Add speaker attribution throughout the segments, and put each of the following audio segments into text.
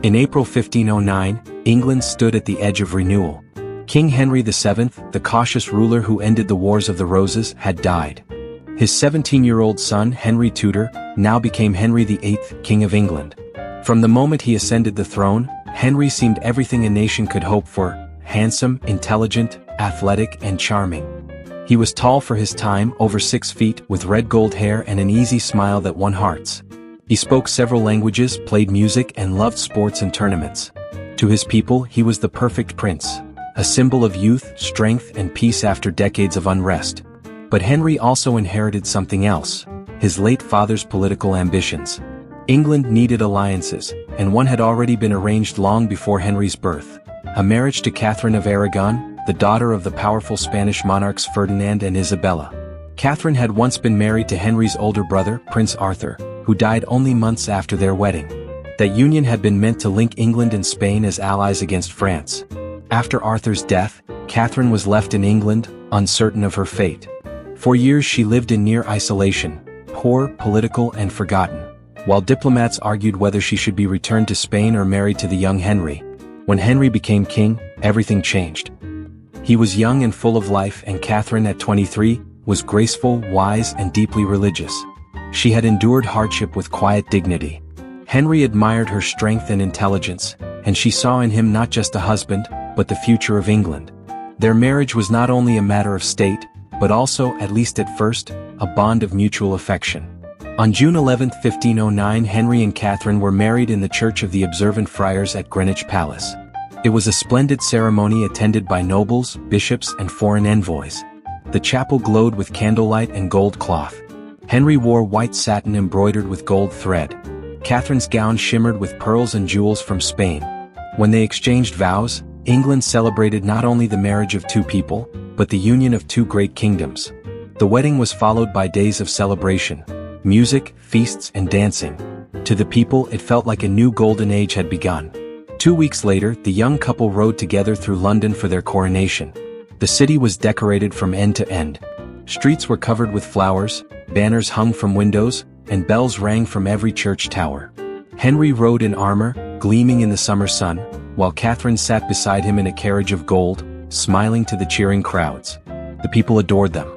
Speaker 1: In April 1509, England stood at the edge of renewal. King Henry VII, the cautious ruler who ended the Wars of the Roses, had died. His 17-year-old son, Henry Tudor, now became Henry VIII, King of England. From the moment he ascended the throne, Henry seemed everything a nation could hope for: handsome, intelligent, athletic, and charming. He was tall for his time, over 6 feet, with red gold hair and an easy smile that won hearts. He spoke several languages, played music, and loved sports and tournaments. To his people, he was the perfect prince, a symbol of youth, strength, and peace after decades of unrest. But Henry also inherited something else: his late father's political ambitions. England needed alliances, and one had already been arranged long before Henry's birth: a marriage to Catherine of Aragon, the daughter of the powerful Spanish monarchs Ferdinand and Isabella. Catherine had once been married to Henry's older brother, Prince Arthur, who died only months after their wedding. That union had been meant to link England and Spain as allies against France. After Arthur's death, Catherine was left in England, uncertain of her fate. For years she lived in near isolation, poor, political, and forgotten, while diplomats argued whether she should be returned to Spain or married to the young Henry. When Henry became king, everything changed. He was young and full of life, and Catherine, at 23, was graceful, wise, and deeply religious. She had endured hardship with quiet dignity. Henry admired her strength and intelligence, and she saw in him not just a husband, but the future of England. Their marriage was not only a matter of state, but also, at least at first, a bond of mutual affection. On June 11, 1509, Henry and Catherine were married in the Church of the Observant Friars at Greenwich Palace. It was a splendid ceremony attended by nobles, bishops, and foreign envoys. The chapel glowed with candlelight and gold cloth. Henry wore white satin embroidered with gold thread. Catherine's gown shimmered with pearls and jewels from Spain. When they exchanged vows, England celebrated not only the marriage of two people, but the union of two great kingdoms. The wedding was followed by days of celebration: music, feasts, and dancing. To the people, it felt like a new golden age had begun. 2 weeks later, the young couple rode together through London for their coronation. The city was decorated from end to end. Streets were covered with flowers, banners hung from windows, and bells rang from every church tower. Henry rode in armor, gleaming in the summer sun, while Catherine sat beside him in a carriage of gold, smiling to the cheering crowds. The people adored them.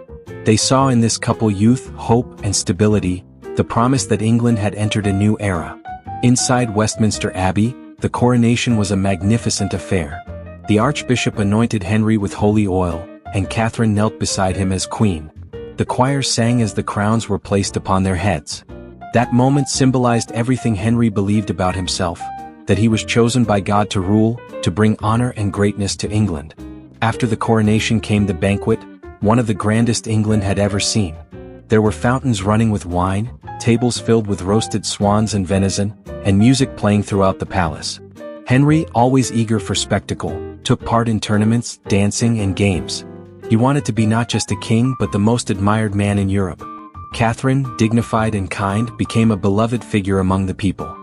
Speaker 1: They saw in this couple youth, hope, and stability, the promise that England had entered a new era. Inside Westminster Abbey, the coronation was a magnificent affair. The Archbishop anointed Henry with holy oil, and Catherine knelt beside him as queen. The choir sang as the crowns were placed upon their heads. That moment symbolized everything Henry believed about himself: that he was chosen by God to rule, to bring honor and greatness to England. After the coronation came the banquet, one of the grandest England had ever seen. There were fountains running with wine, tables filled with roasted swans and venison, and music playing throughout the palace. Henry, always eager for spectacle, took part in tournaments, dancing, and games. He wanted to be not just a king but the most admired man in Europe. Catherine, dignified and kind, became a beloved figure among the people.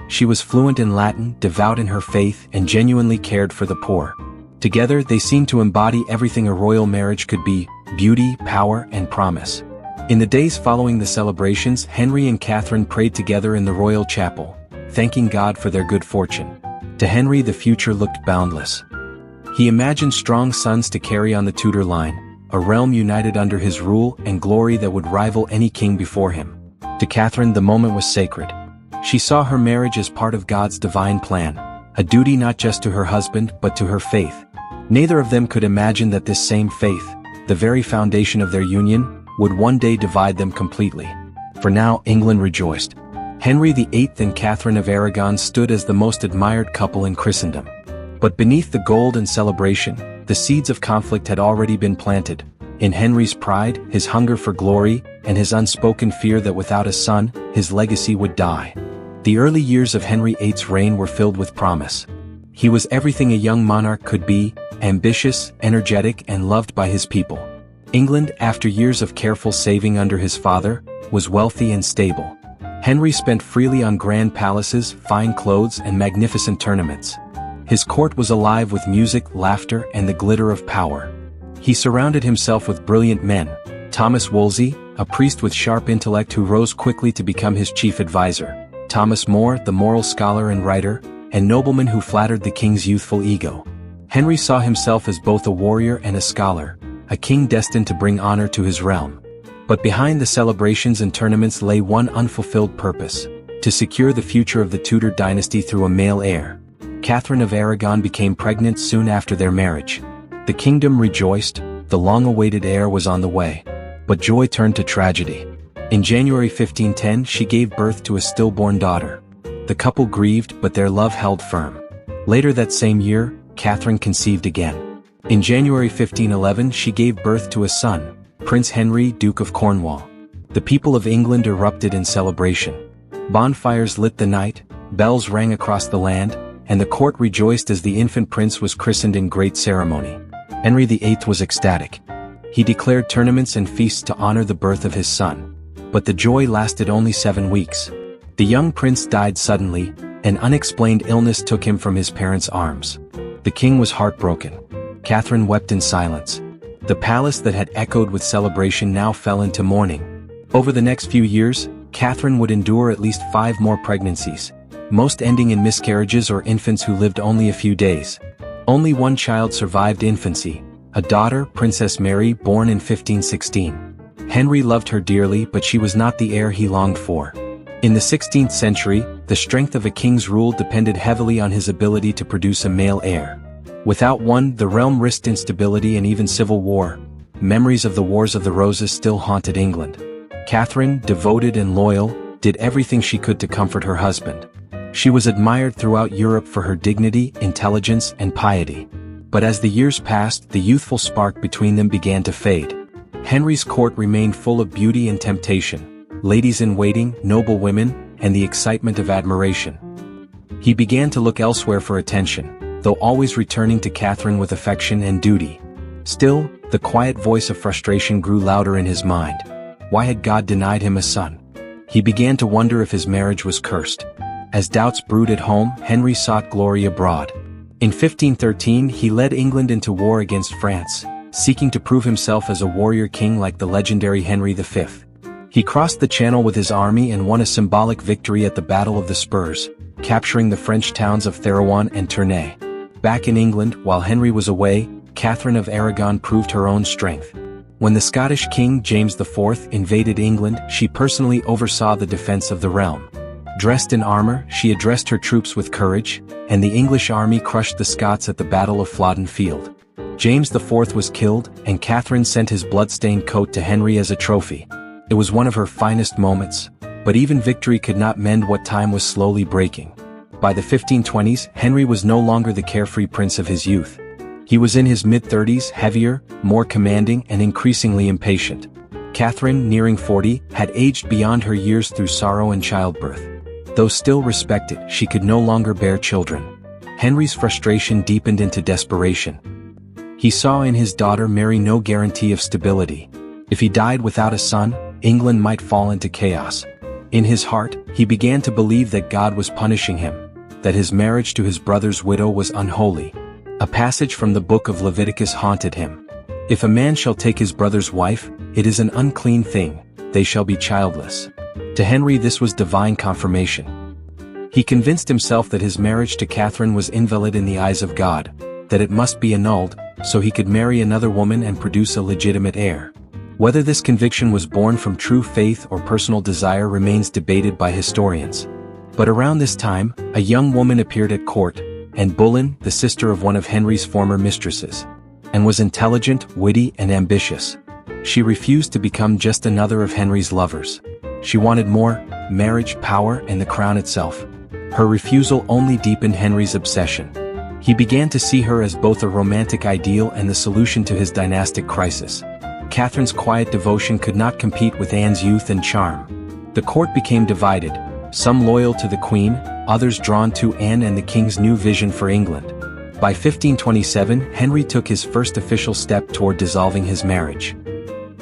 Speaker 1: She was fluent in Latin, devout in her faith, and genuinely cared for the poor. Together, they seemed to embody everything a royal marriage could be: beauty, power, and promise. In the days following the celebrations, Henry and Catherine prayed together in the royal chapel, thanking God for their good fortune. To Henry, the future looked boundless. He imagined strong sons to carry on the Tudor line, a realm united under his rule and glory that would rival any king before him. To Catherine, the moment was sacred. She saw her marriage as part of God's divine plan, a duty not just to her husband but to her faith. Neither of them could imagine that this same faith, the very foundation of their union, would one day divide them completely. For now, England rejoiced. Henry VIII and Catherine of Aragon stood as the most admired couple in Christendom. But beneath the gold and celebration, the seeds of conflict had already been planted. In Henry's pride, his hunger for glory, and his unspoken fear that without a son, his legacy would die. The early years of Henry VIII's reign were filled with promise. He was everything a young monarch could be: ambitious, energetic, and loved by his people. England, after years of careful saving under his father, was wealthy and stable. Henry spent freely on grand palaces, fine clothes, and magnificent tournaments. His court was alive with music, laughter, and the glitter of power. He surrounded himself with brilliant men: Thomas Wolsey, a priest with sharp intellect who rose quickly to become his chief advisor; Thomas More, the moral scholar and writer; and noblemen who flattered the king's youthful ego. Henry saw himself as both a warrior and a scholar, a king destined to bring honor to his realm. But behind the celebrations and tournaments lay one unfulfilled purpose: to secure the future of the Tudor dynasty through a male heir. Catherine of Aragon became pregnant soon after their marriage. The kingdom rejoiced, the long-awaited heir was on the way. But joy turned to tragedy. In January 1510 she gave birth to a stillborn daughter. The couple grieved, but their love held firm. Later that same year, Catherine conceived again. In January 1511 she gave birth to a son, Prince Henry, Duke of Cornwall. The people of England erupted in celebration. Bonfires lit the night, bells rang across the land, and the court rejoiced as the infant prince was christened in great ceremony. Henry VIII was ecstatic. He declared tournaments and feasts to honor the birth of his son. But the joy lasted only 7 weeks. The young prince died suddenly. An unexplained illness took him from his parents' arms. The king was heartbroken. Catherine wept in silence. The palace that had echoed with celebration now fell into mourning. Over the next few years, Catherine would endure at least 5 more pregnancies, most ending in miscarriages or infants who lived only a few days. Only one child survived infancy, a daughter, Princess Mary, born in 1516. Henry loved her dearly, but she was not the heir he longed for. In the 16th century, the strength of a king's rule depended heavily on his ability to produce a male heir. Without one, the realm risked instability and even civil war. Memories of the Wars of the Roses still haunted England. Catherine, devoted and loyal, did everything she could to comfort her husband. She was admired throughout Europe for her dignity, intelligence, and piety. But as the years passed, the youthful spark between them began to fade. Henry's court remained full of beauty and temptation, ladies-in-waiting, noble women, and the excitement of admiration. He began to look elsewhere for attention, though always returning to Catherine with affection and duty. Still, the quiet voice of frustration grew louder in his mind. Why had God denied him a son? He began to wonder if his marriage was cursed. As doubts brewed at home, Henry sought glory abroad. In 1513 he led England into war against France, seeking to prove himself as a warrior king like the legendary Henry V. He crossed the Channel with his army and won a symbolic victory at the Battle of the Spurs, capturing the French towns of Therouanne and Tournai. Back in England, while Henry was away, Catherine of Aragon proved her own strength. When the Scottish King James IV invaded England, she personally oversaw the defense of the realm. Dressed in armor, she addressed her troops with courage, and the English army crushed the Scots at the Battle of Flodden Field. James IV was killed, and Catherine sent his blood-stained coat to Henry as a trophy. It was one of her finest moments, but even victory could not mend what time was slowly breaking. By the 1520s, Henry was no longer the carefree prince of his youth. He was in his mid-30s, heavier, more commanding, and increasingly impatient. Catherine, nearing 40, had aged beyond her years through sorrow and childbirth. Though still respected, she could no longer bear children. Henry's frustration deepened into desperation. He saw in his daughter Mary no guarantee of stability. If he died without a son, England might fall into chaos. In his heart, he began to believe that God was punishing him, that his marriage to his brother's widow was unholy. A passage from the book of Leviticus haunted him. If a man shall take his brother's wife, it is an unclean thing, they shall be childless. To Henry this was divine confirmation. He convinced himself that his marriage to Catherine was invalid in the eyes of God, that it must be annulled, so he could marry another woman and produce a legitimate heir. Whether this conviction was born from true faith or personal desire remains debated by historians. But around this time, a young woman appeared at court, Anne Boleyn, the sister of one of Henry's former mistresses, and was intelligent, witty, and ambitious. She refused to become just another of Henry's lovers. She wanted more: marriage, power, and the crown itself. Her refusal only deepened Henry's obsession. He began to see her as both a romantic ideal and the solution to his dynastic crisis. Catherine's quiet devotion could not compete with Anne's youth and charm. The court became divided, some loyal to the queen, others drawn to Anne and the king's new vision for England. By 1527, Henry took his first official step toward dissolving his marriage.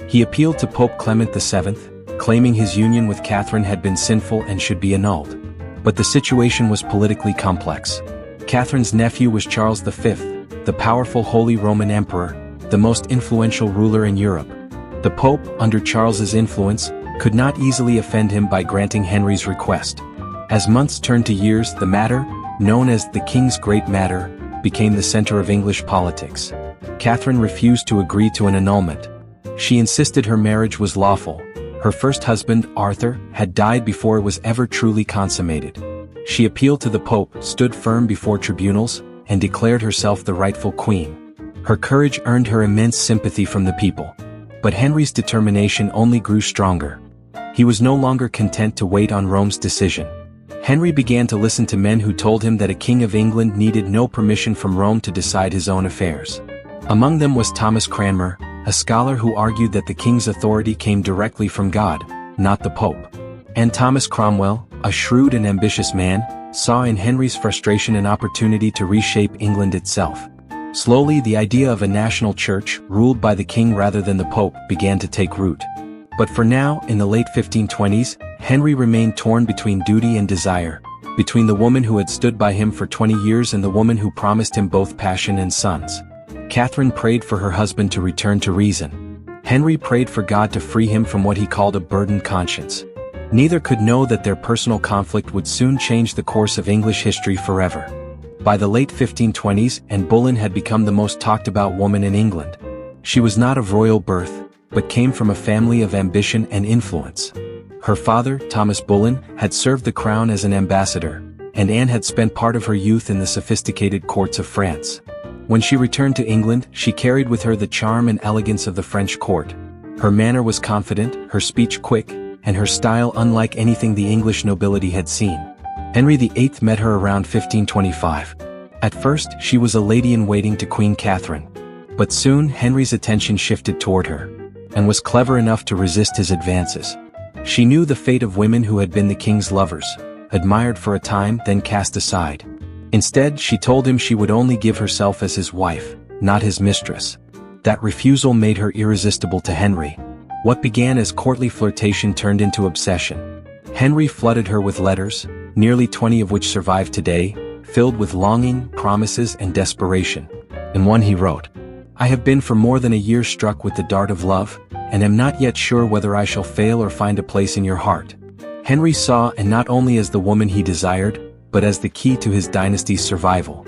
Speaker 1: He appealed to Pope Clement VII, claiming his union with Catherine had been sinful and should be annulled. But the situation was politically complex. Catherine's nephew was Charles V, the powerful Holy Roman Emperor, the most influential ruler in Europe. The Pope, under Charles's influence, could not easily offend him by granting Henry's request. As months turned to years, the matter, known as the King's Great Matter, became the center of English politics. Catherine refused to agree to an annulment. She insisted her marriage was lawful. Her first husband, Arthur, had died before it was ever truly consummated. She appealed to the Pope, stood firm before tribunals, and declared herself the rightful queen. Her courage earned her immense sympathy from the people. But Henry's determination only grew stronger. He was no longer content to wait on Rome's decision. Henry began to listen to men who told him that a king of England needed no permission from Rome to decide his own affairs. Among them was Thomas Cranmer, a scholar who argued that the king's authority came directly from God, not the Pope. And Thomas Cromwell, a shrewd and ambitious man, saw in Henry's frustration an opportunity to reshape England itself. Slowly, the idea of a national church, ruled by the king rather than the Pope, began to take root. But for now, in the late 1520s, Henry remained torn between duty and desire, between the woman who had stood by him for 20 years and the woman who promised him both passion and sons. Catherine prayed for her husband to return to reason. Henry prayed for God to free him from what he called a burdened conscience. Neither could know that their personal conflict would soon change the course of English history forever. By the late 1520s, Anne Boleyn had become the most talked about woman in England. She was not of royal birth, but came from a family of ambition and influence. Her father, Thomas Boleyn, had served the crown as an ambassador, and Anne had spent part of her youth in the sophisticated courts of France. When she returned to England, she carried with her the charm and elegance of the French court. Her manner was confident, her speech quick, and her style unlike anything the English nobility had seen. Henry VIII met her around 1525. At first, she was a lady-in-waiting to Queen Catherine. But soon Henry's attention shifted toward her, and was clever enough to resist his advances. She knew the fate of women who had been the king's lovers, admired for a time, then cast aside. Instead, she told him she would only give herself as his wife, not his mistress. That refusal made her irresistible to Henry. What began as courtly flirtation turned into obsession. Henry flooded her with letters, nearly 20 of which survive today, filled with longing, promises, and desperation. In one he wrote, "I have been for more than a year struck with the dart of love, and am not yet sure whether I shall fail or find a place in your heart." Henry saw Anne not only as the woman he desired, but as the key to his dynasty's survival.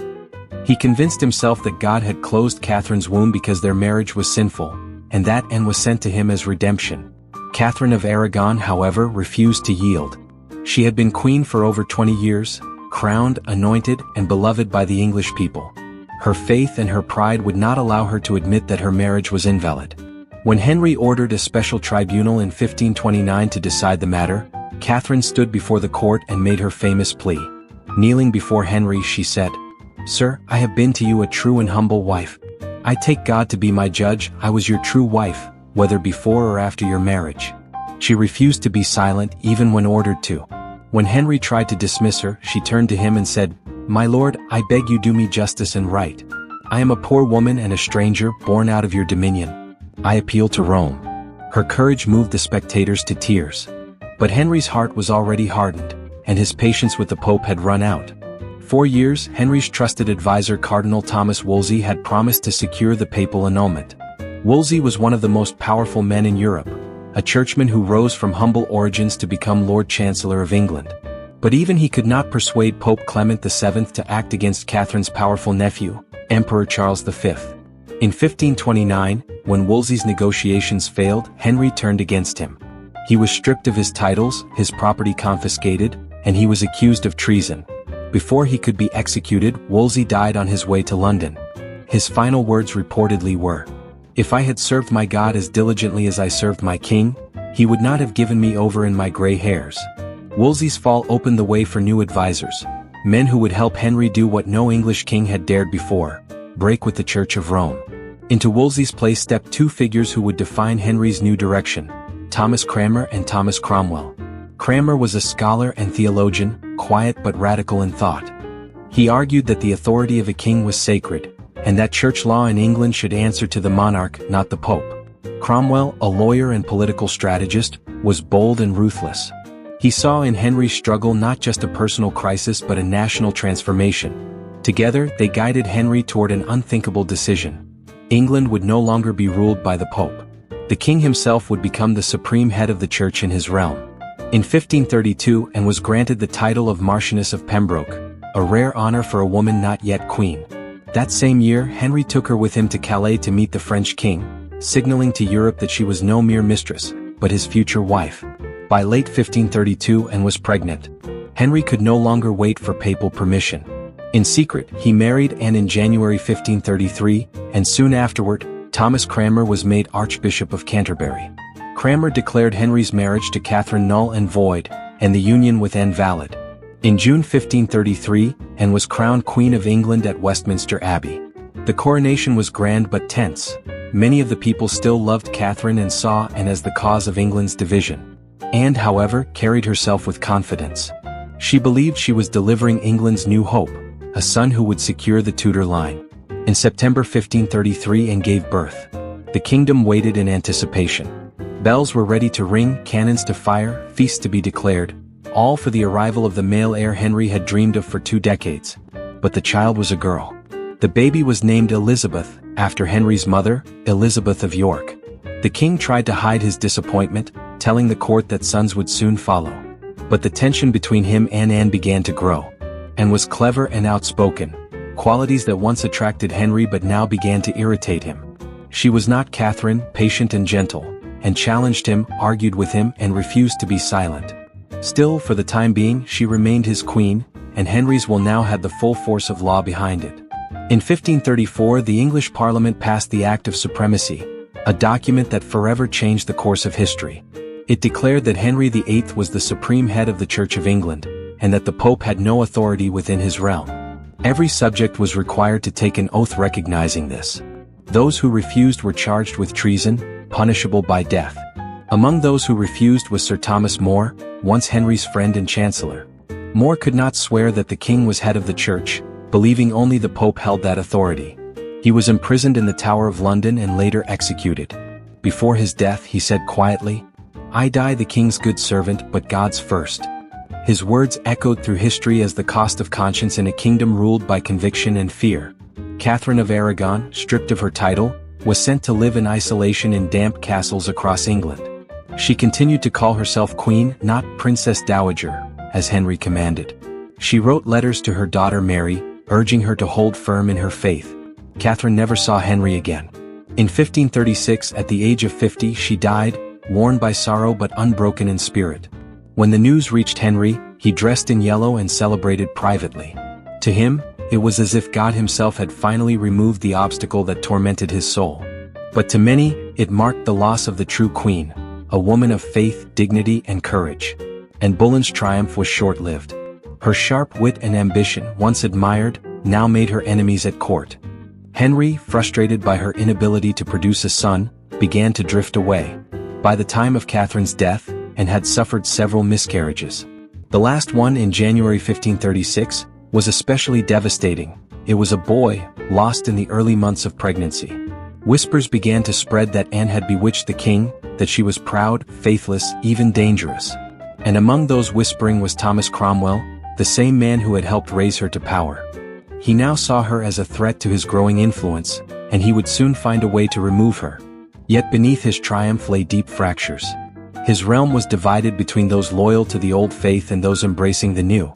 Speaker 1: He convinced himself that God had closed Catherine's womb because their marriage was sinful, and that Anne was sent to him as redemption. Catherine of Aragon, however, refused to yield. She had been queen for over 20 years, crowned, anointed, and beloved by the English people. Her faith and her pride would not allow her to admit that her marriage was invalid. When Henry ordered a special tribunal in 1529 to decide the matter, Catherine stood before the court and made her famous plea. Kneeling before Henry, she said, "Sir, I have been to you a true and humble wife. I take God to be my judge, I was your true wife, whether before or after your marriage." She refused to be silent even when ordered to. When Henry tried to dismiss her, she turned to him and said, "My lord, I beg you do me justice and right. I am a poor woman and a stranger, born out of your dominion. I appeal to Rome." Her courage moved the spectators to tears. But Henry's heart was already hardened, and his patience with the Pope had run out. 4 years, Henry's trusted advisor Cardinal Thomas Wolsey had promised to secure the papal annulment. Wolsey was one of the most powerful men in Europe, a churchman who rose from humble origins to become Lord Chancellor of England. But even he could not persuade Pope Clement VII to act against Catherine's powerful nephew, Emperor Charles V. In 1529, when Wolsey's negotiations failed, Henry turned against him. He was stripped of his titles, his property confiscated, and he was accused of treason. Before he could be executed, Wolsey died on his way to London. His final words reportedly were, "If I had served my God as diligently as I served my king, he would not have given me over in my gray hairs." Wolsey's fall opened the way for new advisors, men who would help Henry do what no English king had dared before, break with the Church of Rome. Into Wolsey's place stepped two figures who would define Henry's new direction, Thomas Cranmer and Thomas Cromwell. Cranmer was a scholar and theologian, quiet but radical in thought. He argued that the authority of a king was sacred, and that church law in England should answer to the monarch, not the Pope. Cromwell, a lawyer and political strategist, was bold and ruthless. He saw in Henry's struggle not just a personal crisis but a national transformation. Together, they guided Henry toward an unthinkable decision. England would no longer be ruled by the Pope. The king himself would become the supreme head of the church in his realm. In 1532, Anne was granted the title of Marchioness of Pembroke, a rare honor for a woman not yet queen. That same year, Henry took her with him to Calais to meet the French king, signaling to Europe that she was no mere mistress, but his future wife. By late 1532 and was pregnant. Henry could no longer wait for papal permission. In secret, he married Anne in January 1533, and soon afterward, Thomas Cranmer was made Archbishop of Canterbury. Cranmer declared Henry's marriage to Catherine null and void, and the union with Anne valid. In June 1533, Anne was crowned Queen of England at Westminster Abbey. The coronation was grand but tense. Many of the people still loved Catherine and saw Anne as the cause of England's division. Anne, however, carried herself with confidence. She believed she was delivering England's new hope, a son who would secure the Tudor line. In September 1533 Anne gave birth. The kingdom waited in anticipation. Bells were ready to ring, cannons to fire, feasts to be declared, all for the arrival of the male heir Henry had dreamed of for 2 decades. But the child was a girl. The baby was named Elizabeth, after Henry's mother, Elizabeth of York. The king tried to hide his disappointment, telling the court that sons would soon follow. But the tension between him and Anne began to grow. Anne was clever and outspoken, qualities that once attracted Henry but now began to irritate him. She was not Catherine, patient and gentle, and challenged him, argued with him, and refused to be silent. Still, for the time being, she remained his queen, and Henry's will now had the full force of law behind it. In 1534 the English Parliament passed the Act of Supremacy, a document that forever changed the course of history. It declared that Henry VIII was the supreme head of the Church of England, and that the Pope had no authority within his realm. Every subject was required to take an oath recognizing this. Those who refused were charged with treason, punishable by death. Among those who refused was Sir Thomas More, once Henry's friend and chancellor. More could not swear that the king was head of the church, believing only the Pope held that authority. He was imprisoned in the Tower of London and later executed. Before his death he said quietly, "I die the king's good servant, but God's first." His words echoed through history as the cost of conscience in a kingdom ruled by conviction and fear. Catherine of Aragon, stripped of her title, was sent to live in isolation in damp castles across England. She continued to call herself queen, not Princess Dowager, as Henry commanded. She wrote letters to her daughter Mary, urging her to hold firm in her faith. Catherine never saw Henry again. In 1536, at the age of 50, she died, worn by sorrow but unbroken in spirit. When the news reached Henry, he dressed in yellow and celebrated privately. To him, it was as if God himself had finally removed the obstacle that tormented his soul. But to many, it marked the loss of the true queen, a woman of faith, dignity, and courage. Anne Boleyn's triumph was short-lived. Her sharp wit and ambition, once admired, now made her enemies at court. Henry, frustrated by her inability to produce a son, began to drift away. By the time of Catherine's death, Anne had suffered several miscarriages. The last one in January 1536 was especially devastating. It was a boy, lost in the early months of pregnancy. Whispers began to spread that Anne had bewitched the king, that she was proud, faithless, even dangerous. And among those whispering was Thomas Cromwell, the same man who had helped raise her to power. He now saw her as a threat to his growing influence, and he would soon find a way to remove her. Yet beneath his triumph lay deep fractures. His realm was divided between those loyal to the old faith and those embracing the new.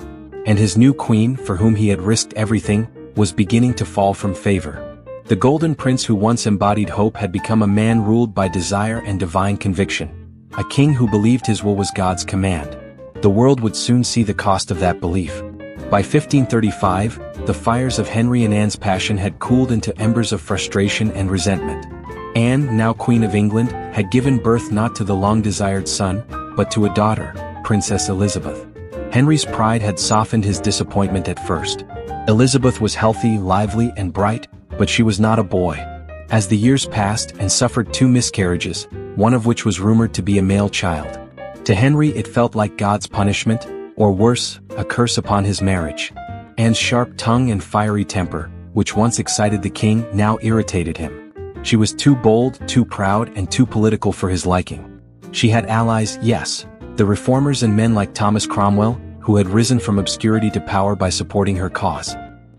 Speaker 1: And his new queen, for whom he had risked everything, was beginning to fall from favor. The Golden Prince who once embodied hope had become a man ruled by desire and divine conviction. A king who believed his will was God's command. The world would soon see the cost of that belief. By 1535, the fires of Henry and Anne's passion had cooled into embers of frustration and resentment. Anne, now Queen of England, had given birth not to the long-desired son, but to a daughter, Princess Elizabeth. Henry's pride had softened his disappointment at first. Elizabeth was healthy, lively, and bright, but she was not a boy. As the years passed, Anne suffered 2 miscarriages, one of which was rumored to be a male child. To Henry it felt like God's punishment, or worse, a curse upon his marriage. Anne's sharp tongue and fiery temper, which once excited the king, now irritated him. She was too bold, too proud, and too political for his liking. She had allies, yes, the reformers and men like Thomas Cromwell, who had risen from obscurity to power by supporting her cause.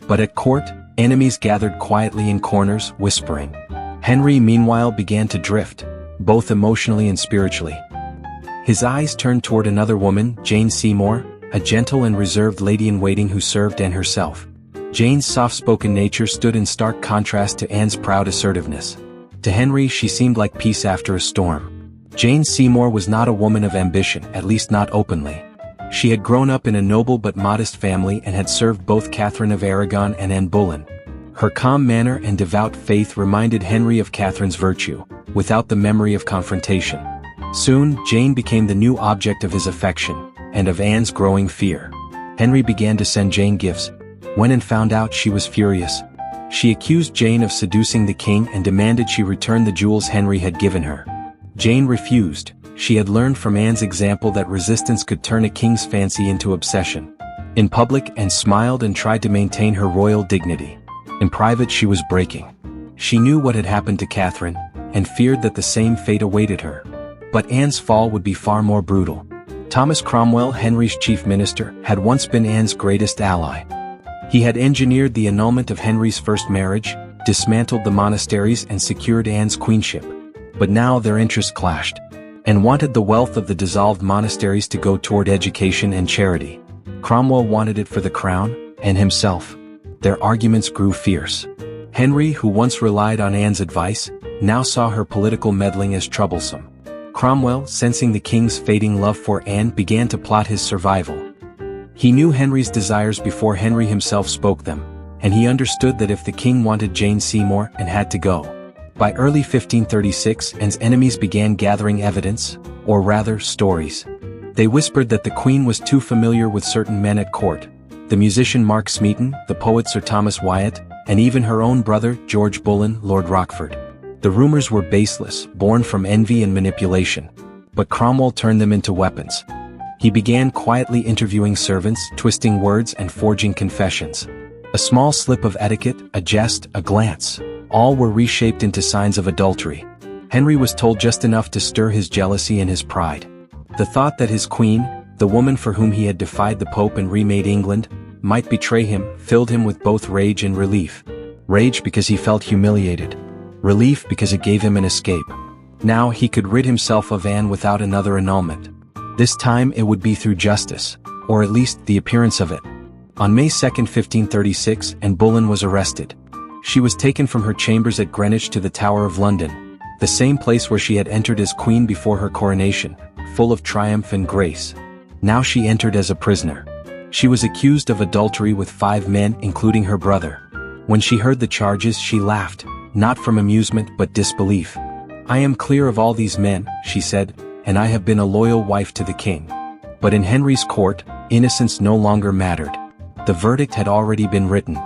Speaker 1: But at court, enemies gathered quietly in corners, whispering. Henry meanwhile began to drift, both emotionally and spiritually. His eyes turned toward another woman, Jane Seymour, a gentle and reserved lady-in-waiting who served Anne herself. Jane's soft-spoken nature stood in stark contrast to Anne's proud assertiveness. To Henry she seemed like peace after a storm. Jane Seymour was not a woman of ambition, at least not openly. She had grown up in a noble but modest family and had served both Catherine of Aragon and Anne Boleyn. Her calm manner and devout faith reminded Henry of Catherine's virtue, without the memory of confrontation. Soon, Jane became the new object of his affection, and of Anne's growing fear. Henry began to send Jane gifts. When Anne found out, she was furious. She accused Jane of seducing the king and demanded she return the jewels Henry had given her. Jane refused. She had learned from Anne's example that resistance could turn a king's fancy into obsession. In public, Anne smiled and tried to maintain her royal dignity. In private, she was breaking. She knew what had happened to Catherine, and feared that the same fate awaited her. But Anne's fall would be far more brutal. Thomas Cromwell, Henry's chief minister, had once been Anne's greatest ally. He had engineered the annulment of Henry's first marriage, dismantled the monasteries and secured Anne's queenship. But now their interests clashed. Anne wanted the wealth of the dissolved monasteries to go toward education and charity. Cromwell wanted it for the crown, and himself. Their arguments grew fierce. Henry, who once relied on Anne's advice, now saw her political meddling as troublesome. Cromwell, sensing the king's fading love for Anne, began to plot his survival. He knew Henry's desires before Henry himself spoke them, and he understood that if the king wanted Jane Seymour, Anne had to go. By early 1536, Anne's enemies began gathering evidence, or rather, stories. They whispered that the queen was too familiar with certain men at court, the musician Mark Smeaton, the poet Sir Thomas Wyatt, and even her own brother, George Boleyn, Lord Rochford. The rumors were baseless, born from envy and manipulation. But Cromwell turned them into weapons. He began quietly interviewing servants, twisting words and forging confessions. A small slip of etiquette, a jest, a glance, all were reshaped into signs of adultery. Henry was told just enough to stir his jealousy and his pride. The thought that his queen, the woman for whom he had defied the Pope and remade England, might betray him, filled him with both rage and relief. Rage because he felt humiliated. Relief because it gave him an escape. Now he could rid himself of Anne without another annulment. This time it would be through justice, or at least the appearance of it. On May 2, 1536, Anne Boleyn was arrested. She was taken from her chambers at Greenwich to the Tower of London, the same place where she had entered as queen before her coronation, full of triumph and grace. Now she entered as a prisoner. She was accused of adultery with 5 men, including her brother. When she heard the charges, she laughed, not from amusement but disbelief. "I am clear of all these men," she said, "and I have been a loyal wife to the king." But in Henry's court, innocence no longer mattered. The verdict had already been written.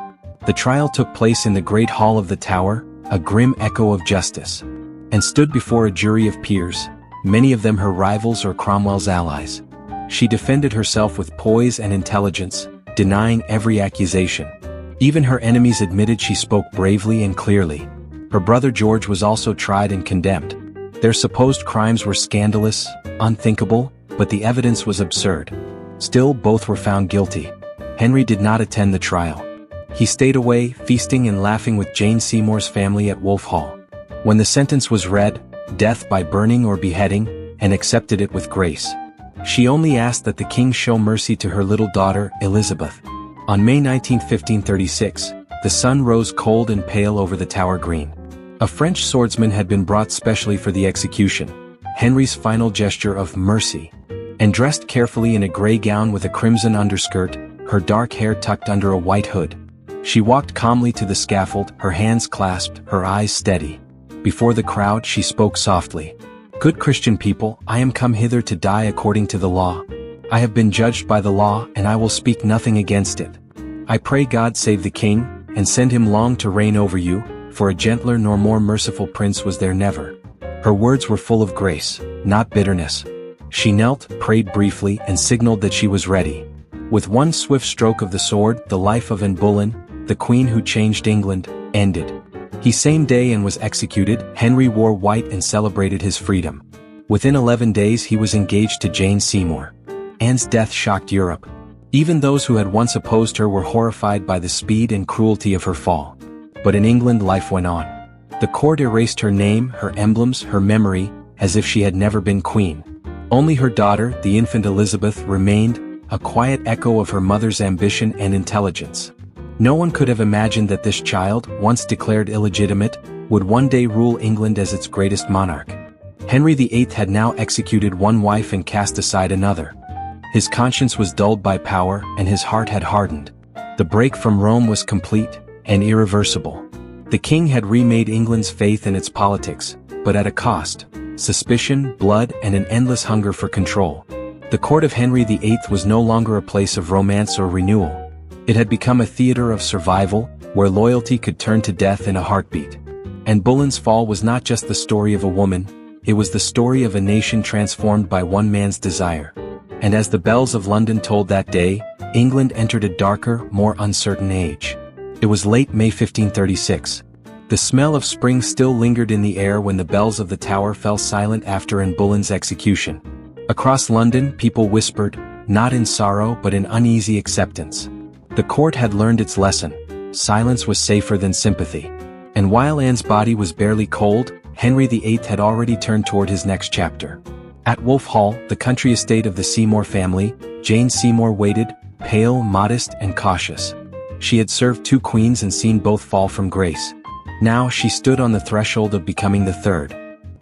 Speaker 1: The trial took place in the Great Hall of the Tower, a grim echo of justice, and stood before a jury of peers, many of them her rivals or Cromwell's allies. She defended herself with poise and intelligence, denying every accusation. Even her enemies admitted she spoke bravely and clearly. Her brother George was also tried and condemned. Their supposed crimes were scandalous, unthinkable, but the evidence was absurd. Still, both were found guilty. Henry did not attend the trial. He stayed away, feasting and laughing with Jane Seymour's family at Wolf Hall. When the sentence was read, death by burning or beheading, Anne accepted it with grace. She only asked that the king show mercy to her little daughter, Elizabeth. On May 19, 1536, the sun rose cold and pale over the Tower Green. A French swordsman had been brought specially for the execution, Henry's final gesture of mercy. And dressed carefully in a gray gown with a crimson underskirt, her dark hair tucked under a white hood, she walked calmly to the scaffold, her hands clasped, her eyes steady. Before the crowd, she spoke softly. "Good Christian people, I am come hither to die according to the law. I have been judged by the law, and I will speak nothing against it. I pray God save the king, and send him long to reign over you, for a gentler nor more merciful prince was there never." Her words were full of grace, not bitterness. She knelt, prayed briefly, and signaled that she was ready. With one swift stroke of the sword, the life of Anne Boleyn, the queen who changed England, ended. The same day Anne was executed, Henry wore white and celebrated his freedom. Within 11 days he was engaged to Jane Seymour. Anne's death shocked Europe. Even those who had once opposed her were horrified by the speed and cruelty of her fall. But in England life went on. The court erased her name, her emblems, her memory, as if she had never been queen. Only her daughter, the infant Elizabeth, remained, a quiet echo of her mother's ambition and intelligence. No one could have imagined that this child, once declared illegitimate, would one day rule England as its greatest monarch. Henry VIII had now executed one wife and cast aside another. His conscience was dulled by power and his heart had hardened. The break from Rome was complete and irreversible. The king had remade England's faith in its politics, but at a cost: suspicion, blood, and an endless hunger for control. The court of Henry VIII was no longer a place of romance or renewal. It had become a theater of survival, where loyalty could turn to death in a heartbeat. Anne Boleyn's fall was not just the story of a woman, it was the story of a nation transformed by one man's desire. And as the bells of London tolled that day, England entered a darker, more uncertain age. It was late May 1536. The smell of spring still lingered in the air when the bells of the Tower fell silent after Anne Boleyn's execution. Across London, people whispered, not in sorrow but in uneasy acceptance. The court had learned its lesson. Silence was safer than sympathy. And while Anne's body was barely cold, Henry VIII had already turned toward his next chapter. At Wolf Hall, the country estate of the Seymour family, Jane Seymour waited, pale, modest, and cautious. She had served two queens and seen both fall from grace. Now she stood on the threshold of becoming the third.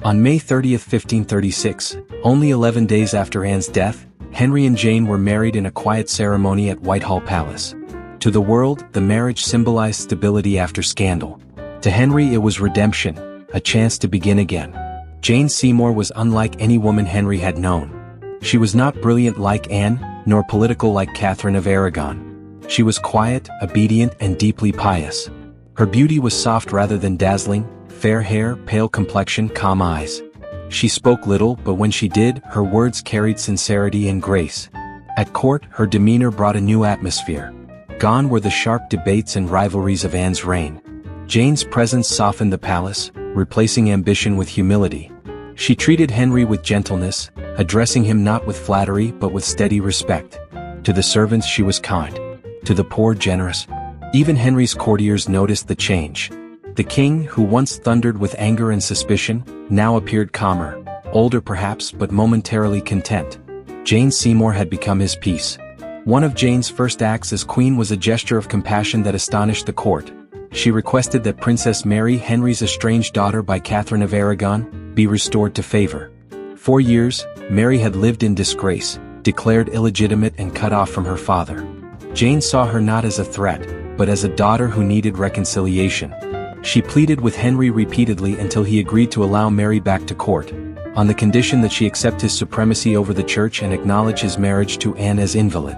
Speaker 1: On May 30, 1536, only 11 days after Anne's death, Henry and Jane were married in a quiet ceremony at Whitehall Palace. To the world, the marriage symbolized stability after scandal. To Henry it was redemption, a chance to begin again. Jane Seymour was unlike any woman Henry had known. She was not brilliant like Anne, nor political like Catherine of Aragon. She was quiet, obedient, and deeply pious. Her beauty was soft rather than dazzling, fair hair, pale complexion, calm eyes. She spoke little, but when she did, her words carried sincerity and grace. At court, her demeanor brought a new atmosphere. Gone were the sharp debates and rivalries of Anne's reign. Jane's presence softened the palace, replacing ambition with humility. She treated Henry with gentleness, addressing him not with flattery but with steady respect. To the servants she was kind. To the poor generous. Even Henry's courtiers noticed the change. The king, who once thundered with anger and suspicion, now appeared calmer, older perhaps but momentarily content. Jane Seymour had become his peace. One of Jane's first acts as queen was a gesture of compassion that astonished the court. She requested that Princess Mary, Henry's estranged daughter by Catherine of Aragon, be restored to favor. 4 years, Mary had lived in disgrace, declared illegitimate and cut off from her father. Jane saw her not as a threat, but as a daughter who needed reconciliation. She pleaded with Henry repeatedly until he agreed to allow Mary back to court, on the condition that she accept his supremacy over the church and acknowledge his marriage to Anne as invalid.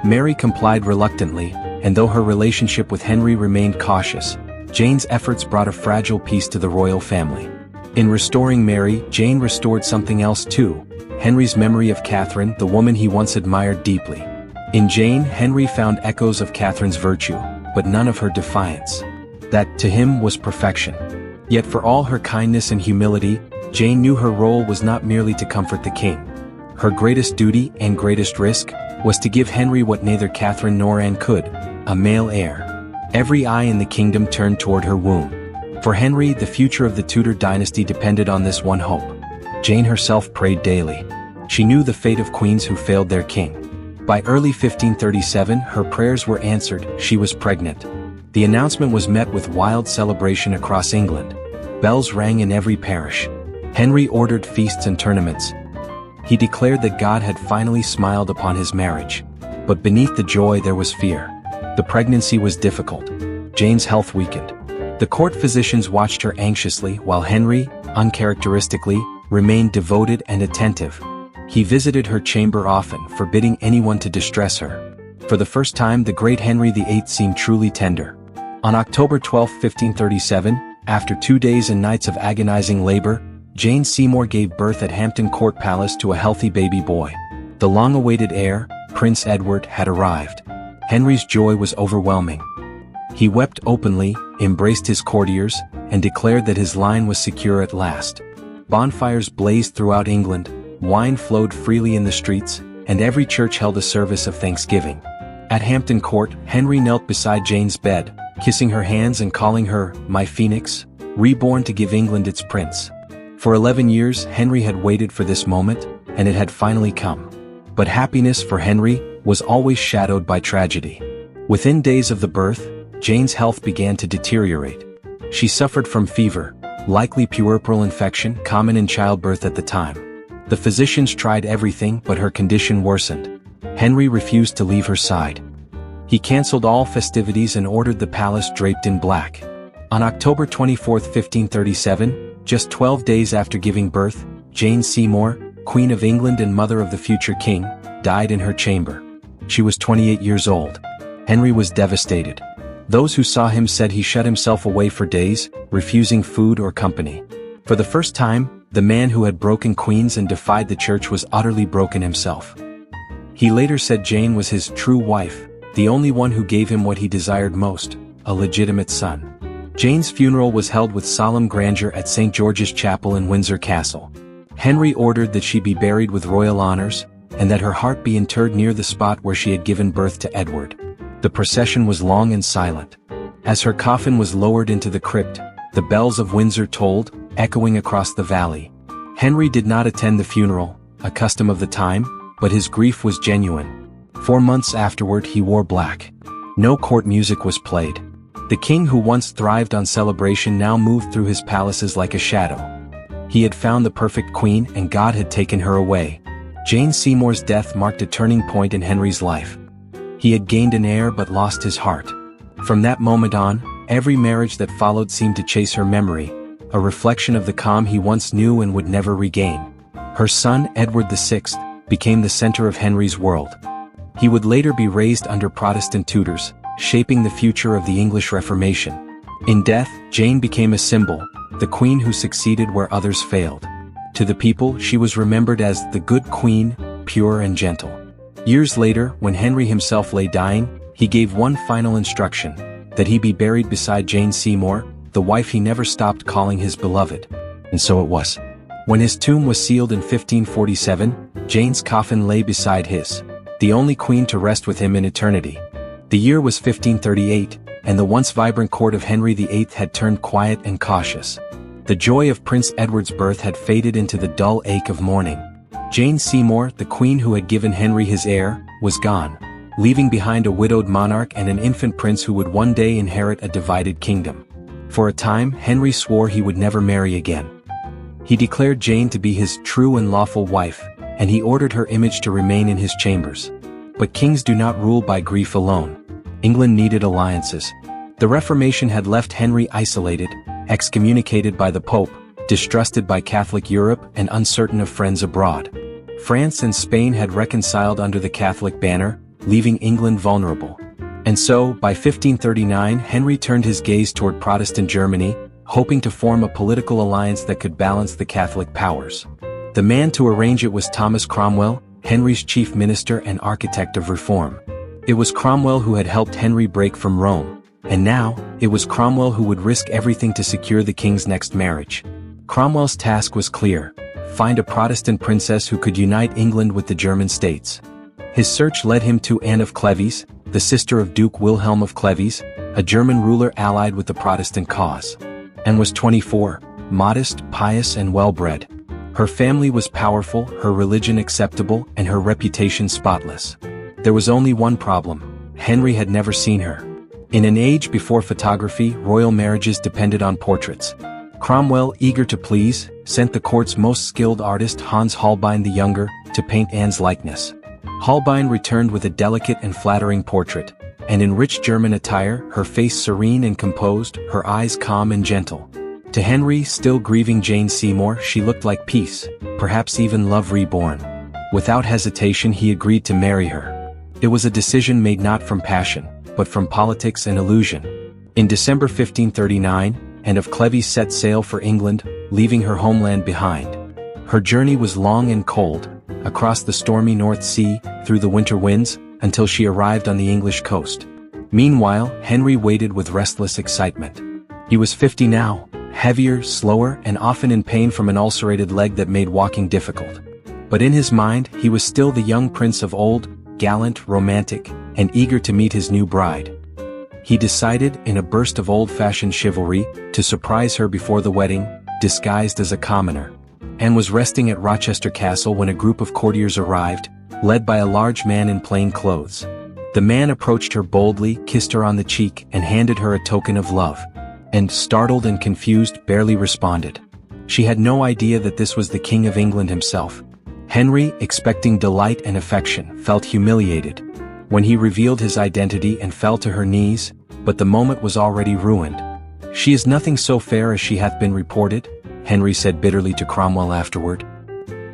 Speaker 1: Mary complied reluctantly, and though her relationship with Henry remained cautious, Jane's efforts brought a fragile peace to the royal family. In restoring Mary, Jane restored something else too: Henry's memory of Catherine, the woman he once admired deeply. In Jane, Henry found echoes of Catherine's virtue, but none of her defiance. That, to him, was perfection. Yet for all her kindness and humility, Jane knew her role was not merely to comfort the king. Her greatest duty, and greatest risk, was to give Henry what neither Catherine nor Anne could: a male heir. Every eye in the kingdom turned toward her womb. For Henry, the future of the Tudor dynasty depended on this one hope. Jane herself prayed daily. She knew the fate of queens who failed their king. By early 1537, her prayers were answered. She was pregnant. The announcement was met with wild celebration across England. Bells rang in every parish. Henry ordered feasts and tournaments. He declared that God had finally smiled upon his marriage. But beneath the joy there was fear. The pregnancy was difficult. Jane's health weakened. The court physicians watched her anxiously while Henry, uncharacteristically, remained devoted and attentive. He visited her chamber often, forbidding anyone to distress her. For the first time, the great Henry VIII seemed truly tender. On October 12, 1537, after 2 days and nights of agonizing labor, Jane Seymour gave birth at Hampton Court Palace to a healthy baby boy. The long-awaited heir, Prince Edward, had arrived. Henry's joy was overwhelming. He wept openly, embraced his courtiers, and declared that his line was secure at last. Bonfires blazed throughout England, wine flowed freely in the streets, and every church held a service of thanksgiving. At Hampton Court, Henry knelt beside Jane's bed, kissing her hands and calling her, "My Phoenix," reborn to give England its prince. For 11 years, Henry had waited for this moment, and it had finally come. But happiness for Henry was always shadowed by tragedy. Within days of the birth, Jane's health began to deteriorate. She suffered from fever, likely puerperal infection common in childbirth at the time. The physicians tried everything, but her condition worsened. Henry refused to leave her side. He cancelled all festivities and ordered the palace draped in black. On October 24, 1537, just 12 days after giving birth, Jane Seymour, Queen of England and mother of the future king, died in her chamber. She was 28 years old. Henry was devastated. Those who saw him said he shut himself away for days, refusing food or company. For the first time, the man who had broken queens and defied the church was utterly broken himself. He later said Jane was his true wife, the only one who gave him what he desired most, a legitimate son. Jane's funeral was held with solemn grandeur at St. George's Chapel in Windsor Castle. Henry ordered that she be buried with royal honors, and that her heart be interred near the spot where she had given birth to Edward. The procession was long and silent. As her coffin was lowered into the crypt, the bells of Windsor tolled, echoing across the valley. Henry did not attend the funeral, a custom of the time, but his grief was genuine. 4 months afterward he wore black. No court music was played. The king who once thrived on celebration now moved through his palaces like a shadow. He had found the perfect queen and God had taken her away. Jane Seymour's death marked a turning point in Henry's life. He had gained an heir but lost his heart. From that moment on, every marriage that followed seemed to chase her memory, a reflection of the calm he once knew and would never regain. Her son, Edward VI, became the center of Henry's world. He would later be raised under Protestant tutors, shaping the future of the English Reformation. In death, Jane became a symbol, the queen who succeeded where others failed. To the people, she was remembered as the good queen, pure and gentle. Years later, when Henry himself lay dying, he gave one final instruction, that he be buried beside Jane Seymour, the wife he never stopped calling his beloved. And so it was. When his tomb was sealed in 1547, Jane's coffin lay beside his, the only queen to rest with him in eternity. The year was 1538, and the once vibrant court of Henry VIII had turned quiet and cautious. The joy of Prince Edward's birth had faded into the dull ache of mourning. Jane Seymour, the queen who had given Henry his heir, was gone, leaving behind a widowed monarch and an infant prince who would one day inherit a divided kingdom. For a time, Henry swore he would never marry again. He declared Jane to be his true and lawful wife, and he ordered her image to remain in his chambers. But kings do not rule by grief alone. England needed alliances. The Reformation had left Henry isolated, excommunicated by the Pope, distrusted by Catholic Europe and uncertain of friends abroad. France and Spain had reconciled under the Catholic banner, leaving England vulnerable. And so, by 1539, Henry turned his gaze toward Protestant Germany, hoping to form a political alliance that could balance the Catholic powers. The man to arrange it was Thomas Cromwell, Henry's chief minister and architect of reform. It was Cromwell who had helped Henry break from Rome, and now, it was Cromwell who would risk everything to secure the king's next marriage. Cromwell's task was clear: find a Protestant princess who could unite England with the German states. His search led him to Anne of Cleves, the sister of Duke Wilhelm of Cleves, a German ruler allied with the Protestant cause. Anne was 24, modest, pious and well-bred. Her family was powerful, her religion acceptable, and her reputation spotless. There was only one problem: Henry had never seen her. In an age before photography, royal marriages depended on portraits. Cromwell, eager to please, sent the court's most skilled artist Hans Holbein the Younger to paint Anne's likeness. Holbein returned with a delicate and flattering portrait, and in rich German attire, her face serene and composed, her eyes calm and gentle. To Henry, still grieving Jane Seymour, she looked like peace, perhaps even love reborn. Without hesitation he agreed to marry her. It was a decision made not from passion, but from politics and illusion. In December 1539, Anne of Cleves set sail for England, leaving her homeland behind. Her journey was long and cold, across the stormy North Sea, through the winter winds, until she arrived on the English coast. Meanwhile, Henry waited with restless excitement. He was 50 now, heavier, slower, and often in pain from an ulcerated leg that made walking difficult. But in his mind, he was still the young prince of old, gallant, romantic, and eager to meet his new bride. He decided, in a burst of old-fashioned chivalry, to surprise her before the wedding, disguised as a commoner. Anne was resting at Rochester Castle when a group of courtiers arrived, led by a large man in plain clothes. The man approached her boldly, kissed her on the cheek, and handed her a token of love. And, startled and confused, barely responded. She had no idea that this was the King of England himself. Henry, expecting delight and affection, felt humiliated when he revealed his identity and fell to her knees, but the moment was already ruined. "She is nothing so fair as she hath been reported," Henry said bitterly to Cromwell afterward.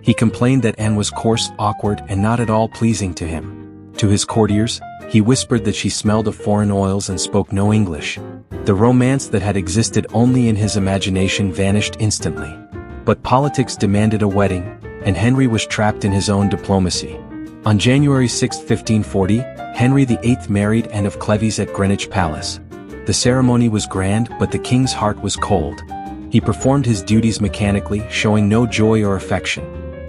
Speaker 1: He complained that Anne was coarse, awkward, and not at all pleasing to him. To his courtiers, he whispered that she smelled of foreign oils and spoke no English. The romance that had existed only in his imagination vanished instantly. But politics demanded a wedding, and Henry was trapped in his own diplomacy. On January 6, 1540, Henry VIII married Anne of Cleves at Greenwich Palace. The ceremony was grand, but the king's heart was cold. He performed his duties mechanically, showing no joy or affection.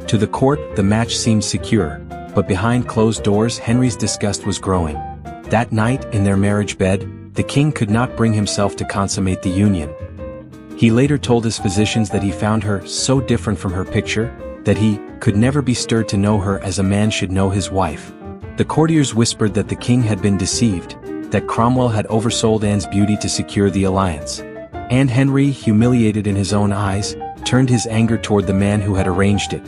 Speaker 1: To the court, the match seemed secure, but behind closed doors Henry's disgust was growing. That night, in their marriage bed, the king could not bring himself to consummate the union. He later told his physicians that he found her so different from her picture, that he could never be stirred to know her as a man should know his wife. The courtiers whispered that the king had been deceived, that Cromwell had oversold Anne's beauty to secure the alliance. And Henry, humiliated in his own eyes, turned his anger toward the man who had arranged it.